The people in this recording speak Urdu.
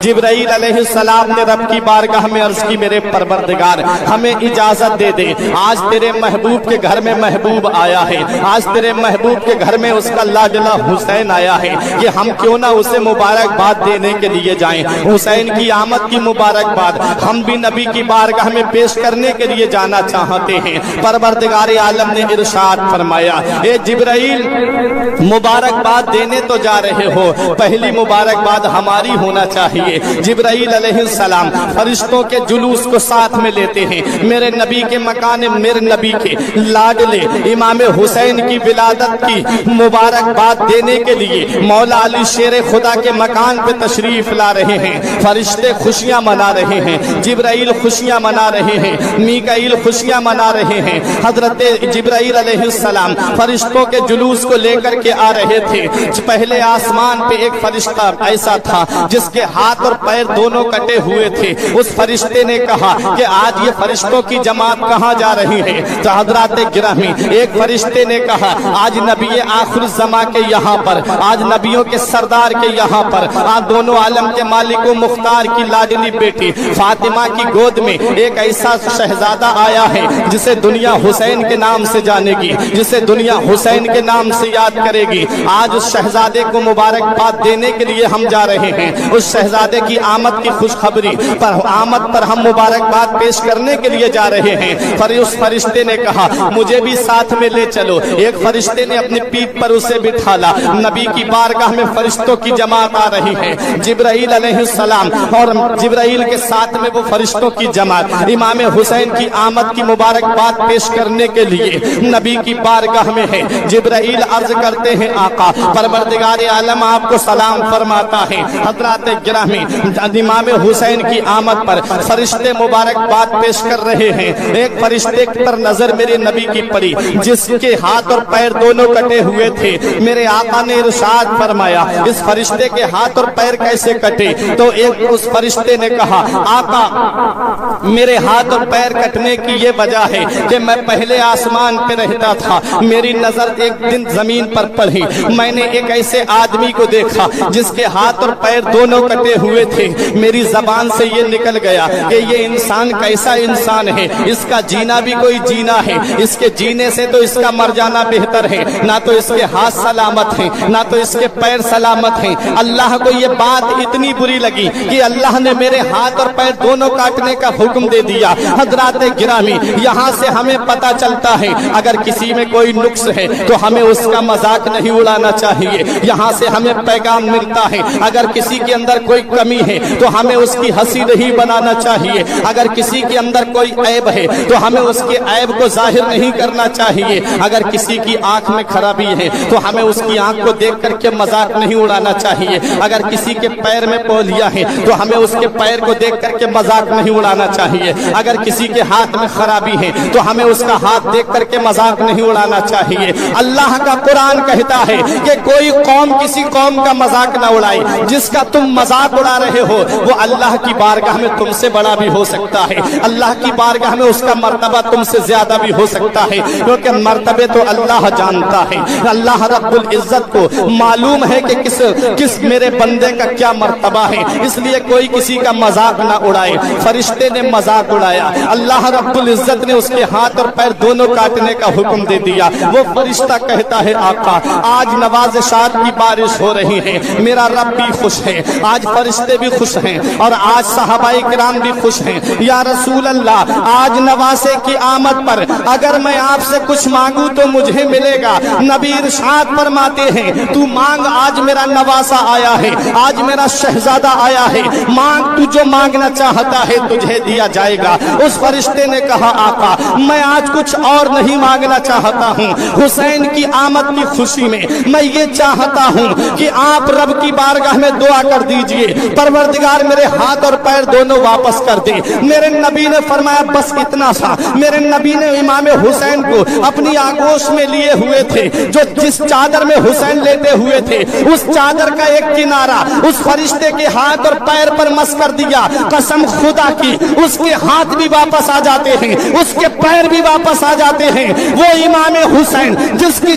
جبرائیل علیہ السلام نے رب کی بارگاہ میں عرض کی میرے پروردگار ہمیں اجازت دے دے، آج تیرے محبوب کے گھر میں محبوب آیا ہے، آج تیرے محبوب کے گھر میں اس کا لاڈلا حسین آیا ہے، کہ ہم کیوں نہ اسے مبارکباد دینے کے لیے جائیں۔ حسین کی آمد کی مبارکباد ہم بھی نبی کی بارگاہ میں پیش کرنے کے لیے جانا چاہتے ہیں۔ پروردگار عالم نے ارشاد فرمایا اے جبرائیل مبارکباد دینے تو جا رہے ہو، پہلی مبارکباد ہماری ہونا چاہیے۔ جبرائیل علیہ السلام فرشتوں کے جلوس کو ساتھ میں لیتے ہیں، میرے نبی کے مکان، میرے نبی کے لاڈلے امام حسین کی ولادت کی مبارکباد دینے کے لیے مولا علی شیر خدا کے مکان پہ تشریف لا رہے ہیں۔ فرشتے خوشیاں منا رہے ہیں، جبرائیل خوشیاں منا رہے ہیں، میکائیل خوشیاں منا رہے ہیں۔ حضرت جبرائیل علیہ السلام فرشتوں کے جلوس کو لے کر کے آ رہے تھے۔ پہلے آسمان پہ ایک فرشتہ ایسا تھا جس کے ہاتھ اور پیر دونوں کٹے ہوئے تھے۔ اس فرشتے نے کہا کہ آج یہ فرشتوں کی جماعت کہاں جا رہی ہے؟ تو حضرات گرامی ایک فرشتے نے کہا آج نبی آخر الزمان کے یہاں پر، آج نبیوں کے سردار کے یہاں پر، آج دونوں عالم کے مالک و مختار کی لاڈلی بیٹی فاطمہ کی گود میں ایک ایسا شہزادہ آیا ہے جسے دنیا حسین کے نام سے جانے گی، جسے دنیا حسین کے نام سے یاد کرے گی۔ آج اس شہزادے کو مبارکباد دینے کے لیے ہم جا رہے ہیں، اس شہزادے کی آمد کی خوشخبری پر آمد پر ہم مبارکباد پیش کرنے کے لیے جا رہے ہیں۔ پر اس فرشتے نے کہا مجھے بھی ساتھ میں لے چلو۔ ایک فرشتے نے اپنی پیٹھ پر اسے بٹھالا۔ نبی کی بارگاہ میں فرشتوں کی جماعت آ رہی ہے، جبرائیل علیہ السلام اور جبرائیل کے ساتھ میں وہ فرشتوں کی جماعت امام حسین کی آمد کی مبارکباد پیش کرنے کے لیے نبی کی بارگاہ میں ہے۔ جبرائیل عرض کرتے ہیں آقا پروردگار عالم آپ کو سلام فرماتا ہے۔ حضرات گرامی امام حسین کی آمد پر فرشتے مبارکباد پیش کر رہے ہیں۔ ایک فرشتے پر نظر میرے نبی کی پڑی جس کے ہاتھ اور پیر دونوں کٹے ہوئے تھے۔ میرے آقا نے ارشاد فرمایا اس فرشتے کے ہاتھ اور پیر کیسے کٹے؟ تو ایک اس فرشتے نے کہا آقا میرے ہاتھ اور پیر کٹنے کی یہ وجہ ہے کہ میں پہلے آسمان پہ رہتا تھا، میری نظر ایک دن زمین پر پڑی، میں نے ایک ایسے آدمی کو دیکھا جس کے ہاتھ اور پیر دونوں کٹے ہوئے تھے۔ میری زبان سے یہ نکل گیا کہ یہ انسان کیسا انسان ہے، اس کا جینا بھی کوئی جینا ہے، اس کے جینے سے تو اس کا مر جانا بہتر ہے۔ نہ تو اس کے ہاتھ سلامت ہیں، نہ تو اس کے پیر سلامت ہیں۔ اللہ کو یہ بات اتنی بری لگی کہ اللہ نے میرے ہاتھ اور پیر دونوں کاٹنے کا حکم دے دیا۔ حضرات گرامی یہاں سے ہمیں پتہ چلتا ہے اگر کسی میں کوئی نقص ہے تو ہمیں اس کا مذاق نہیں اڑانا چاہیے۔ یہاں سے ہمیں پیغام ملتا ہے اگر کسی کے اندر کوئی کمی ہے تو ہمیں اس کی ہنسی نہیں بنانا چاہیے۔ اگر کسی کے اندر کوئی عیب ہے تو ہمیں اس کے عیب کو ظاہر نہیں کرنا چاہیے۔ اگر کسی کی آنکھ میں خرابی ہے تو ہمیں اس کی آنکھ کو دیکھ کر کے مذاق نہیں اڑانا چاہیے۔ اگر کسی کے پیر میں پولیا ہے تو ہمیں اس کے پیر کو دیکھ کر کے مذاق نہیں اڑانا چاہیے۔ اگر کسی کے ہاتھ میں خرابی ہے تو ہمیں اس کا ہاتھ دیکھ کر کے مذاق نہیں اڑانا چاہیے۔ اللہ کا قرآن کہتا ہے کہ کوئی قوم کسی قوم کا مذاق نہ اڑائے، جس کا تم مذاق اڑا رہے ہو وہ اللہ کی بارگاہ میں تم سے بڑا بھی ہو سکتا ہے، اللہ کی بارگاہ میں اس کا مرتبہ تم سے زیادہ بھی ہو سکتا ہے، کیونکہ مرتبے تو اللہ جانتا ہے۔ اللہ رب العزت کو معلوم ہے کہ کس میرے بندے کا کیا مرتبہ ہے، اس لیے کوئی کسی کا مذاق نہ اڑائے۔ فرشتے نے مذاق اڑایا، اللہ رب العزت نے اس کے ہاتھ اور پیر دونوں کاٹنے کا حکم دے دیا۔ وہ فرشتہ کہتا ہے آقا آج نوازشات کی بارش ہو رہی ہے، میرا رب بھی خوش ہے، آج فرشتے بھی خوش ہیں اور آج صحابہ کرام بھی خوش ہیں۔ یا رسول اللہ آج نواسے کی آمد پر اگر میں آپ سے کچھ مانگوں تو مجھے ملے گا۔ نبی ارشاد فرماتے ہیں تو مانگ، آج میرا نواسا آیا ہے، آج میرا شہزادہ آیا ہے، مانگ، تو جو مانگنا چاہتا ہے تجھے دیا جائے گا۔ اس فرشتے نے کہا آقا میں آج کچھ اور نہیں مانگنا چاہتا ہوں، حسین کی آمد کی خوشی میں یہ چاہتا ہوں کہ آپ رب کی بارگاہ میں دعا کر دیجئے پروردگار میرے ہاتھ اور پیر دونوں واپس کر دے۔ میرے نبی نے فرمایا بس اتنا سا۔ میرے نبی نے امام حسین کو اپنی آغوش میں لیے ہوئے تھے، جو جس چادر میں حسین لیتے ہوئے تھے اس چادر کا ایک کنارہ اس فرشتے کے ہاتھ اور پیر پر مس کر دیا۔ قسم خدا کی اس کے ہاتھ بھی واپس آ جاتے ہیں، اس کے پیر بھی واپس آ جاتے ہیں۔ وہ امام حسین جس کی